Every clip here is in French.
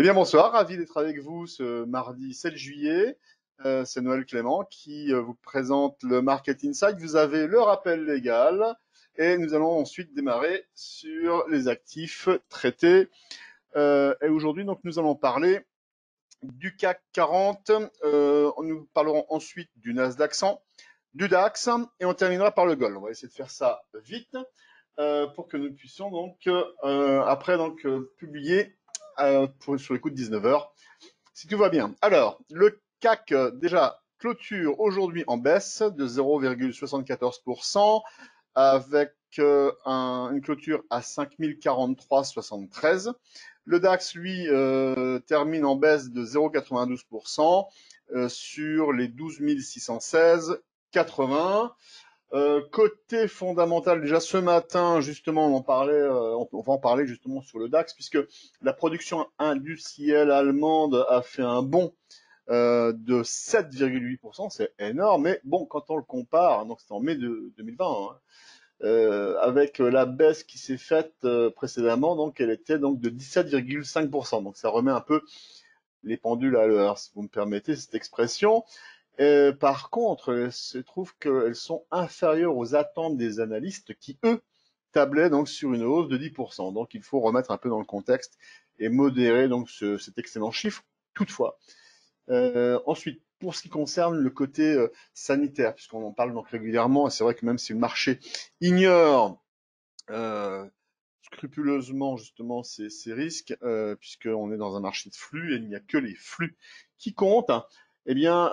Eh bien, bonsoir, ravi d'être avec vous ce mardi 7 juillet. C'est Noël Clément qui vous présente le Market Insight. Vous avez le rappel légal et nous allons ensuite démarrer sur les actifs traités. Et aujourd'hui, donc, nous allons parler du CAC 40. Nous parlerons ensuite du Nasdaq 100, du DAX et on terminera par le gold. On va essayer de faire ça vite pour que nous puissions donc après publier sur les coups de 19 heures si tout va bien. Alors, le CAC déjà clôture aujourd'hui en baisse de 0,74% avec une clôture à 5043,73. Le DAX, lui, termine en baisse de 0,92% sur les 12 616,80. Côté fondamental, déjà ce matin, justement, on va en parler justement sur le DAX, puisque la production industrielle allemande a fait un bond de 7,8%, c'est énorme, mais bon, quand on le compare, donc c'était en mai 2020, hein, avec la baisse qui s'est faite précédemment, donc elle était donc de 17,5%, donc ça remet un peu les pendules à l'heure, si vous me permettez cette expression. Par contre, il se trouve qu'elles sont inférieures aux attentes des analystes qui, eux, tablaient donc sur une hausse de 10%. Donc, il faut remettre un peu dans le contexte et modérer donc cet excellent chiffre. Toutefois, ensuite, pour ce qui concerne le côté sanitaire, puisqu'on en parle donc régulièrement, et c'est vrai que même si le marché ignore scrupuleusement justement ces risques, puisqu'on est dans un marché de flux et il n'y a que les flux qui comptent. Eh bien,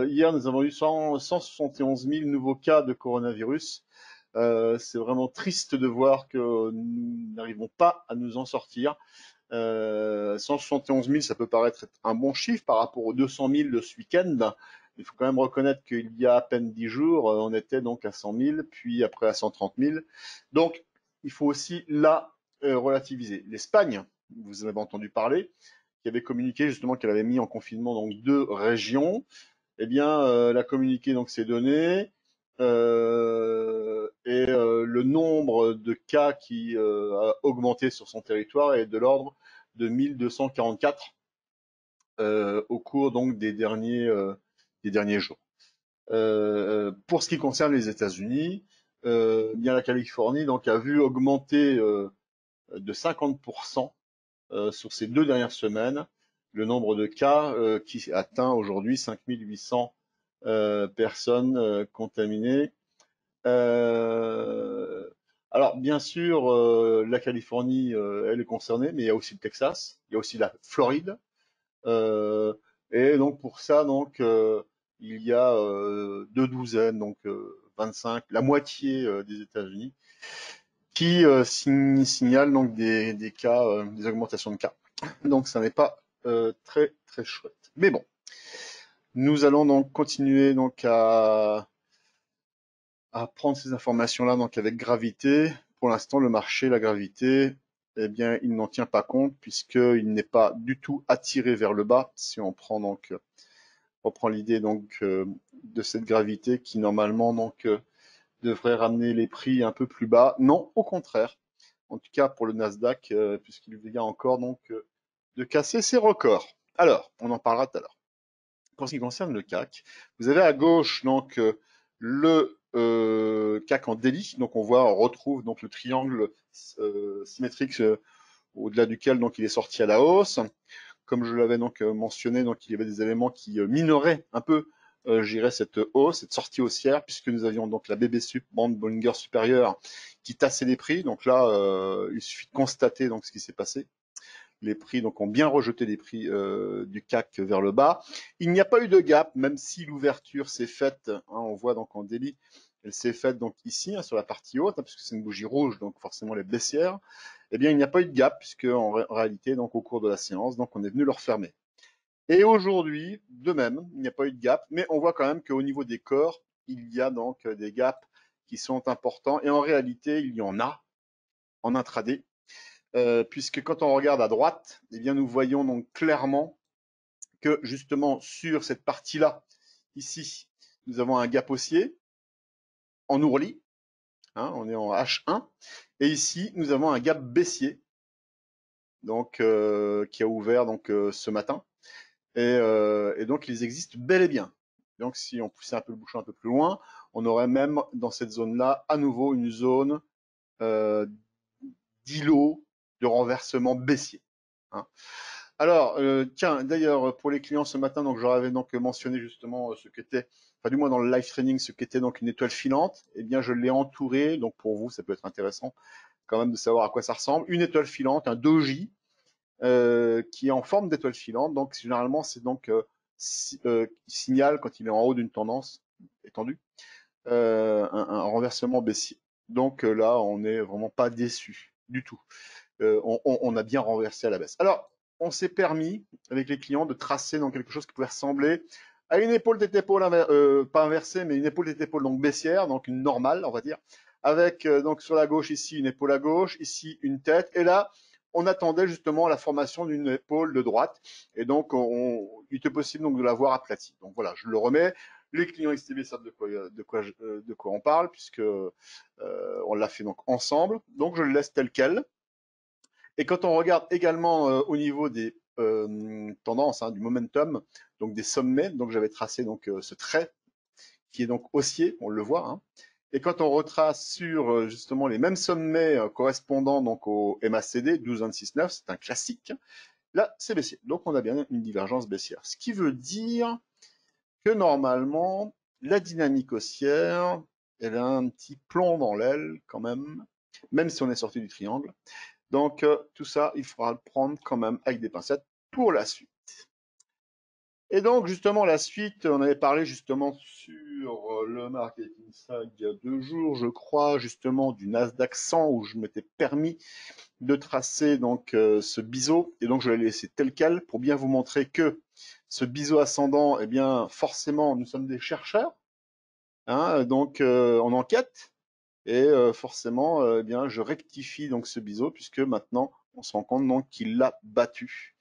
hier, nous avons eu 171 000 nouveaux cas de coronavirus. C'est vraiment triste de voir que nous n'arrivons pas à nous en sortir. 171 000, ça peut paraître être un bon chiffre par rapport aux 200 000 de ce week-end. Il faut quand même reconnaître qu'il y a à peine 10 jours, on était donc à 100 000, puis après à 130 000. Donc, il faut aussi là relativiser. L'Espagne, vous en avez entendu parler, qui avait communiqué justement qu'elle avait mis en confinement donc 2 régions. Eh bien, elle a communiqué donc ces données le nombre de cas qui a augmenté sur son territoire est de l'ordre de 1244 au cours donc des derniers jours. Pour ce qui concerne les États-Unis, bien la Californie donc a vu augmenter de 50% sur ces 2 dernières semaines le nombre de cas qui atteint aujourd'hui 5800 personnes contaminées. Euh, alors, bien sûr, la Californie, elle est concernée, mais il y a aussi le Texas, il y a aussi la Floride. Euh, et donc, pour ça, donc, il y a 2 douzaines, donc 25, la moitié des États-Unis, qui signalent donc des cas, des augmentations de cas. Donc, ça n'est pas très, très chouette. Mais bon, nous allons donc continuer donc à prendre ces informations-là donc avec gravité. Pour l'instant, le marché, la gravité, eh bien, il n'en tient pas compte puisqu'il n'est pas du tout attiré vers le bas. Si on prend donc, on prend l'idée donc de cette gravité qui normalement donc devrait ramener les prix un peu plus bas. Non, au contraire. En tout cas pour le Nasdaq, puisqu'il vient encore donc de casser ses records. Alors, on en parlera tout à l'heure. Pour ce qui concerne le CAC, vous avez à gauche donc le CAC en daily, donc on retrouve donc le triangle symétrique au-delà duquel donc il est sorti à la hausse. Comme je l'avais donc mentionné, donc il y avait des éléments qui minoraient un peu, j'irais cette hausse, cette sortie haussière, puisque nous avions donc la BB Sup, bande Bollinger supérieure, qui tassait les prix. Donc là, il suffit de constater donc ce qui s'est passé. Les prix donc ont bien rejeté les prix du CAC vers le bas. Il n'y a pas eu de gap, même si l'ouverture s'est faite, hein, on voit donc en daily, elle s'est faite donc ici sur la partie haute, hein, puisque c'est une bougie rouge, donc forcément les baissières. Eh bien, il n'y a pas eu de gap, puisque en réalité, donc au cours de la séance, donc on est venu le refermer. Et aujourd'hui, de même, il n'y a pas eu de gap, mais on voit quand même qu'au niveau des corps, il y a donc des gaps qui sont importants. Et en réalité, il y en a en intraday, puisque quand on regarde à droite, eh bien, nous voyons donc clairement que justement sur cette partie-là, ici, nous avons un gap haussier en ourli, hein, on est en H1, et ici, nous avons un gap baissier donc qui a ouvert donc ce matin. Et donc, ils existent bel et bien. Donc, si on poussait un peu le bouchon un peu plus loin, on aurait même dans cette zone-là à nouveau une zone euh, d'îlot de renversement baissier. Hein. Alors, tiens, d'ailleurs, pour les clients ce matin, donc j'aurais donc mentionné justement ce qu'était, enfin du moins dans le live training, ce qu'était donc une étoile filante. Eh bien, je l'ai entouré. Donc pour vous, ça peut être intéressant quand même de savoir à quoi ça ressemble. Une étoile filante, un doji, qui est en forme d'étoile filante. Donc généralement, c'est donc qui signale quand il est en haut d'une tendance étendue un renversement baissier. Donc là, on n'est vraiment pas déçu du tout. On a bien renversé à la baisse. Alors, on s'est permis avec les clients de tracer dans quelque chose qui pouvait ressembler à une épaule tête épaule pas inversée, mais une épaule tête épaule donc baissière, donc une normale, on va dire, avec donc sur la gauche ici une épaule à gauche, ici une tête, et là on attendait justement la formation d'une épaule de droite, et donc il était possible donc de la voir aplatie. Donc voilà, je le remets. Les clients XTB savent de quoi on parle, puisque on l'a fait donc ensemble. Donc je le laisse tel quel. Et quand on regarde également au niveau des tendances, hein, du momentum, donc des sommets, donc j'avais tracé donc ce trait qui est donc haussier, on le voit. Hein. Et quand on retrace sur justement les mêmes sommets correspondant donc au MACD 12,26,9, c'est un classique. Là, c'est baissier. Donc on a bien une divergence baissière. Ce qui veut dire que normalement, la dynamique haussière, elle a un petit plomb dans l'aile quand même si on est sorti du triangle. Donc tout ça, il faudra le prendre quand même avec des pincettes pour la suite. Et donc justement la suite, on avait parlé justement sur le Marketing Sag il y a 2 jours, je crois, justement du Nasdaq 100 où je m'étais permis de tracer donc ce biseau et donc je l'ai laissé tel quel pour bien vous montrer que ce biseau ascendant, eh bien forcément nous sommes des chercheurs, hein, donc on enquête. Et forcément, eh bien, je rectifie donc ce biseau puisque maintenant on se rend compte donc qu'il l'a battu.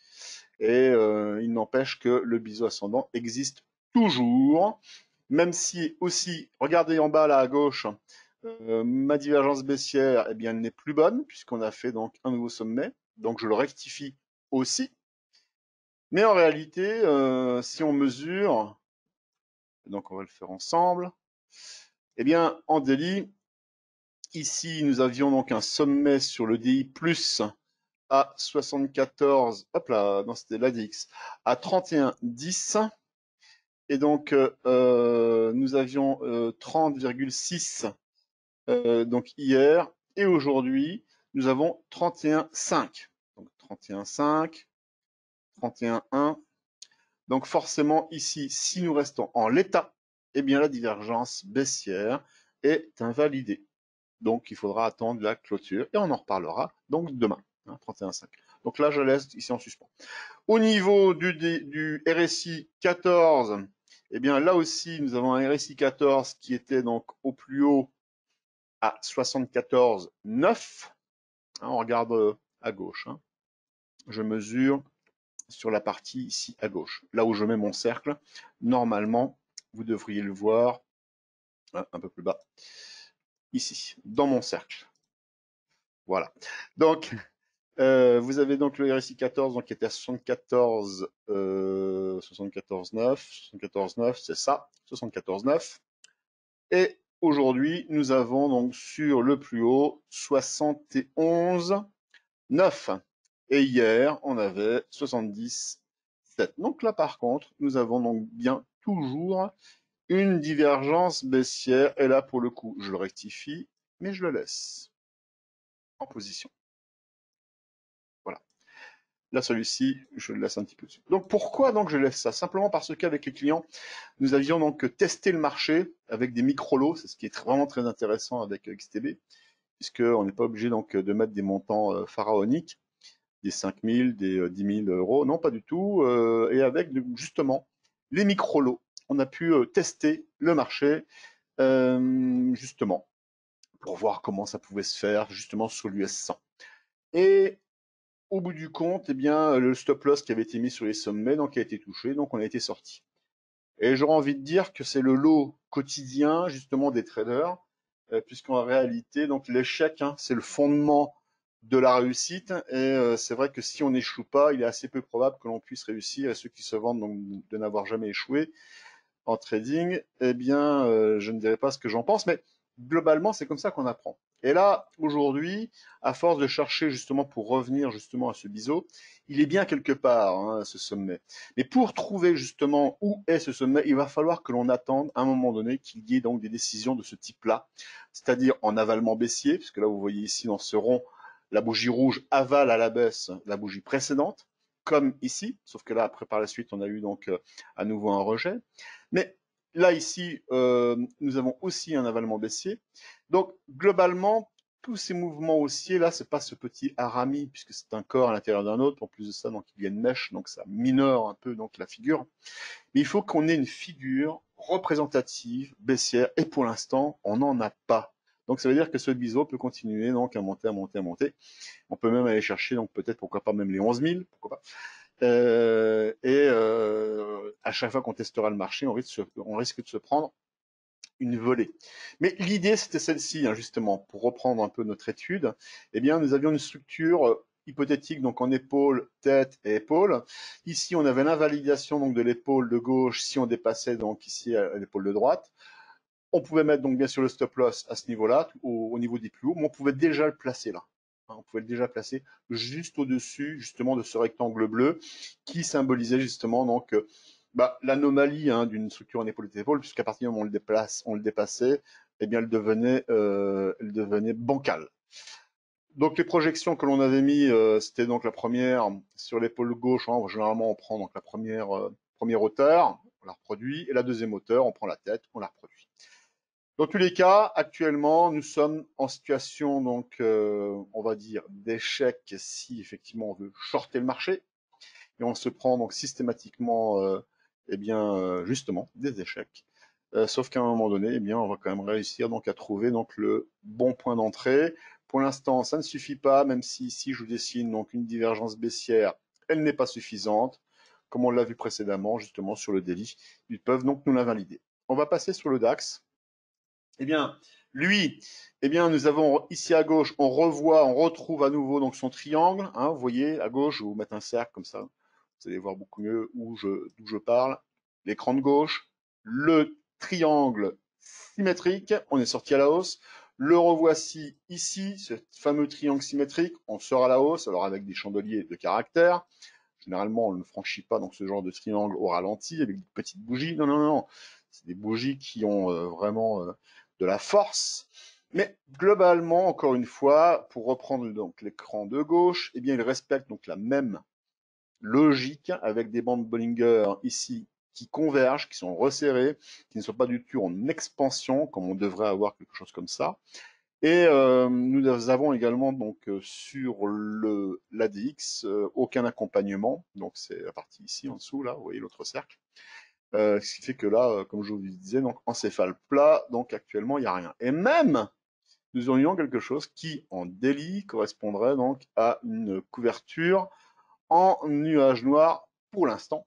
Et il n'empêche que le biseau ascendant existe toujours, même si aussi, regardez en bas là à gauche, ma divergence baissière, eh bien, elle n'est plus bonne puisqu'on a fait donc un nouveau sommet. Donc je le rectifie aussi. Mais en réalité, si on mesure, donc on va le faire ensemble, eh bien, en daily, ici, nous avions donc un sommet sur le DI plus à 74, hop là, non c'était l'ADX, à 31,10. Et donc, nous avions 30,6 donc hier. Et aujourd'hui, nous avons 31,5. Donc 31,5, 31,1. Donc forcément, ici, si nous restons en l'état, eh bien la divergence baissière est invalidée. Donc, il faudra attendre la clôture et on en reparlera donc demain, hein, 31,5. Donc là, je laisse ici en suspens. Au niveau du RSI 14, eh bien là aussi, nous avons un RSI 14 qui était donc au plus haut à 74,9. Hein, on regarde à gauche. Hein. Je mesure sur la partie ici à gauche, là où je mets mon cercle. Normalement, vous devriez le voir un peu plus bas, ici, dans mon cercle. Voilà. Donc, vous avez donc le RSI 14 donc, qui était à 74, 74,9, c'est ça, 74,9. Et aujourd'hui, nous avons donc sur le plus haut 71,9. Et hier, on avait 70,7. Donc là, par contre, nous avons donc bien toujours une divergence baissière. Et là, pour le coup, je le rectifie, mais je le laisse en position. Voilà. Là, celui-ci, je le laisse un petit peu dessus. Donc, pourquoi donc je laisse ça? Simplement parce qu'avec les clients, nous avions donc testé le marché avec des micro-lots. C'est ce qui est vraiment très intéressant avec XTB, puisqu'on n'est pas obligé donc de mettre des montants pharaoniques, des 5 000, des 10 000 euros. Non, pas du tout. Et avec justement les micro-lots, on a pu tester le marché justement pour voir comment ça pouvait se faire justement sur l'US 100. Et au bout du compte, eh bien, le stop loss qui avait été mis sur les sommets donc, a été touché, donc on a été sorti. Et j'aurais envie de dire que c'est le lot quotidien justement des traders, puisqu'en réalité, donc l'échec, hein, c'est le fondement de la réussite. Et c'est vrai que si on n'échoue pas, il est assez peu probable que l'on puisse réussir. Et ceux qui se vantent donc de n'avoir jamais échoué en trading, eh bien, je ne dirais pas ce que j'en pense, mais globalement, c'est comme ça qu'on apprend. Et là, aujourd'hui, à force de chercher justement pour revenir justement à ce biseau, il est bien quelque part, hein, ce sommet. Mais pour trouver justement où est ce sommet, il va falloir que l'on attende à un moment donné qu'il y ait donc des décisions de ce type-là, c'est-à-dire en avalement baissier, puisque là vous voyez ici dans ce rond, la bougie rouge avale à la baisse la bougie précédente, comme ici, sauf que là après par la suite on a eu donc à nouveau un rejet. Mais là, ici, nous avons aussi un avalement baissier. Donc, globalement, tous ces mouvements haussiers, là, c'est pas ce petit harami, puisque c'est un corps à l'intérieur d'un autre. En plus de ça, donc, il y a une mèche, donc ça minore un peu donc la figure. Mais il faut qu'on ait une figure représentative baissière, et pour l'instant, on n'en a pas. Donc, ça veut dire que ce biseau peut continuer donc à monter, à monter, à monter. On peut même aller chercher, donc peut-être, pourquoi pas même les 11 000, pourquoi pas. À chaque fois qu'on testera le marché, on risque de se prendre une volée. Mais l'idée, c'était celle-ci, hein, justement, pour reprendre un peu notre étude. Eh bien, nous avions une structure hypothétique, donc en épaule, tête et épaule. Ici, on avait l'invalidation donc de l'épaule de gauche si on dépassait donc ici à l'épaule de droite. On pouvait mettre donc bien sûr le stop loss à ce niveau-là, au niveau des plus hauts, mais on pouvait déjà le placer là. On pouvait le déjà placer juste au-dessus justement de ce rectangle bleu qui symbolisait justement donc l'anomalie hein, d'une structure en épaule-épaule, puisqu'à partir du moment où on le dépassait, eh bien elle devenait bancale. Donc les projections que l'on avait mis, c'était donc la première sur l'épaule gauche. Hein, généralement, on prend donc la première hauteur, on la reproduit, et la deuxième hauteur, on prend la tête, on la reproduit. Dans tous les cas, actuellement, nous sommes en situation donc, on va dire, d'échec si effectivement on veut shorter le marché, et on se prend donc systématiquement, eh bien, justement, des échecs. Sauf qu'à un moment donné, eh bien, on va quand même réussir donc à trouver donc le bon point d'entrée. Pour l'instant, ça ne suffit pas, même si ici je vous dessine donc une divergence baissière, elle n'est pas suffisante, comme on l'a vu précédemment justement sur le daily. Ils peuvent donc nous l'invalider. On va passer sur le DAX. Eh bien, lui, eh bien, nous avons ici à gauche, on retrouve à nouveau donc son triangle. Hein, vous voyez, à gauche, je vais vous mettre un cercle comme ça. Vous allez voir beaucoup mieux d'où je parle. L'écran de gauche, le triangle symétrique, on est sorti à la hausse. Le revoici ici, ce fameux triangle symétrique, on sort à la hausse, alors avec des chandeliers de caractère. Généralement, on ne franchit pas donc ce genre de triangle au ralenti avec des petites bougies. Non, non, non. C'est des bougies qui ont vraiment de la force. Mais globalement, encore une fois, pour reprendre donc l'écran de gauche, eh bien, il respecte donc la même logique avec des bandes Bollinger ici qui convergent, qui sont resserrées, qui ne sont pas du tout en expansion, comme on devrait avoir quelque chose comme ça. Et nous avons également donc sur le l'ADX aucun accompagnement, donc c'est la partie ici en dessous là, vous voyez l'autre cercle. Ce qui fait que là, comme je vous disais, donc encéphale plat, donc actuellement il n'y a rien. Et même nous aurions quelque chose qui en daily correspondrait donc à une couverture en nuage noir pour l'instant.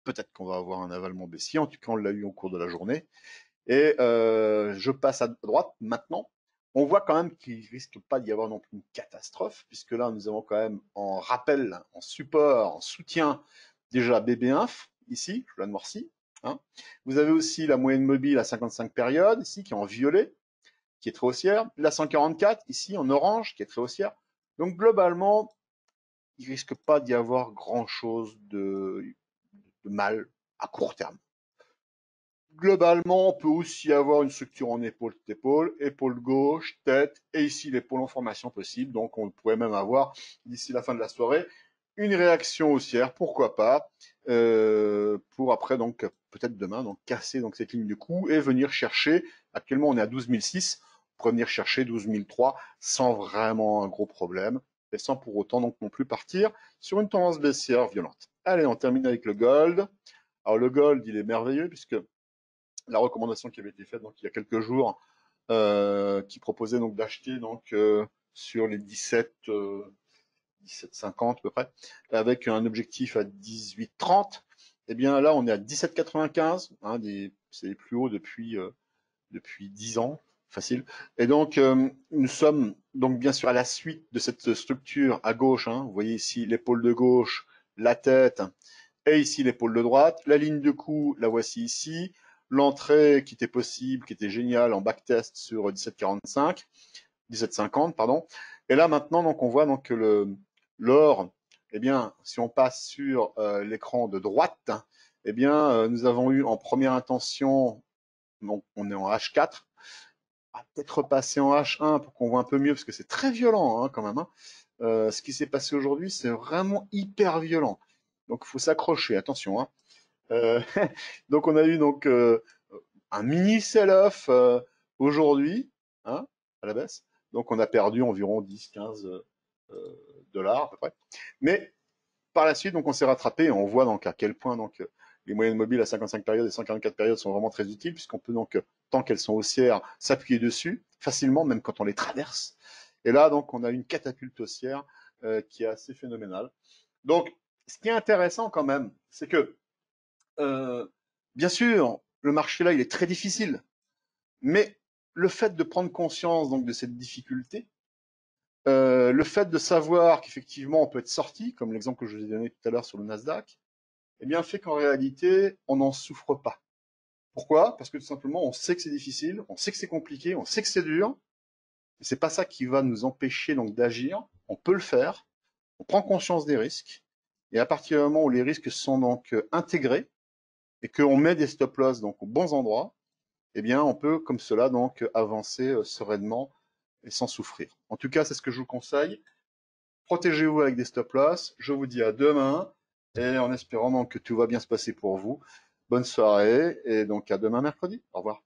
Peut-être qu'on va avoir un avalement baissier, en tout cas on l'a eu au cours de la journée. Et je passe à droite maintenant. On voit quand même qu'il risque pas d'y avoir non plus une catastrophe, puisque là, nous avons quand même en rappel, en support, en soutien, déjà BB1, ici, je la noircis. Hein. Vous avez aussi la moyenne mobile à 55 périodes, ici, qui est en violet, qui est très haussière. La 144, ici, en orange, qui est très haussière. Donc, globalement, il risque pas d'y avoir grand-chose de mal à court terme. Globalement, on peut aussi avoir une structure en épaule-épaule, épaule gauche, tête, et ici l'épaule en formation possible. Donc, on pourrait même avoir, d'ici la fin de la soirée, une réaction haussière, pourquoi pas, pour après, donc, peut-être demain, donc, casser donc, cette ligne de coup et venir chercher, actuellement, on est à 12 006, on pourrait venir chercher 12 003 sans vraiment un gros problème, et sans pour autant, donc, non plus partir sur une tendance baissière violente. Allez, on termine avec le gold. Alors, le gold, il est merveilleux puisque la recommandation qui avait été faite donc il y a quelques jours, qui proposait donc d'acheter donc sur les 17,50 à peu près, avec un objectif à 18,30. Eh bien là, on est à 17,95, hein, c'est les plus hauts depuis 10 ans. facile. Et donc, nous sommes donc bien sûr à la suite de cette structure à gauche, hein. Vous voyez ici l'épaule de gauche, la tête, et ici l'épaule de droite. La ligne de cou, la voici ici. L'entrée qui était possible, qui était géniale en backtest sur 1745, 1750, pardon. Et là maintenant, donc on voit donc que l'or, eh bien, si on passe sur l'écran de droite, eh bien, nous avons eu en première intention, donc on est en H4, on va peut-être repasser en H1 pour qu'on voit un peu mieux, parce que c'est très violent hein, quand même, hein. Ce qui s'est passé aujourd'hui, c'est vraiment hyper violent. Donc il faut s'accrocher, attention, hein. Euh, donc on a eu donc un mini sell-off aujourd'hui, hein, à la baisse. Donc on a perdu environ 10-15 dollars à peu près. Mais par la suite, donc on s'est rattrapé et on voit donc à quel point donc les moyennes mobiles à 55 périodes et 144 périodes sont vraiment très utiles puisqu'on peut donc, tant qu'elles sont haussières, s'appuyer dessus facilement, même quand on les traverse. Et là, donc, on a une catapulte haussière qui est assez phénoménale. Donc, ce qui est intéressant quand même, c'est que, euh, bien sûr, le marché là, il est très difficile, mais le fait de prendre conscience donc de cette difficulté, le fait de savoir qu'effectivement on peut être sorti, comme l'exemple que je vous ai donné tout à l'heure sur le Nasdaq, eh bien fait qu'en réalité, on n'en souffre pas. Pourquoi? Parce que tout simplement, on sait que c'est difficile, on sait que c'est compliqué, on sait que c'est dur, mais c'est pas ça qui va nous empêcher donc d'agir. On peut le faire, on prend conscience des risques, et à partir du moment où les risques sont donc intégrés et qu'on met des stop loss donc aux bons endroits, eh bien on peut comme cela donc avancer sereinement et sans souffrir. En tout cas, c'est ce que je vous conseille. Protégez-vous avec des stop loss. Je vous dis à demain et en espérant donc que tout va bien se passer pour vous. Bonne soirée et donc à demain mercredi. Au revoir.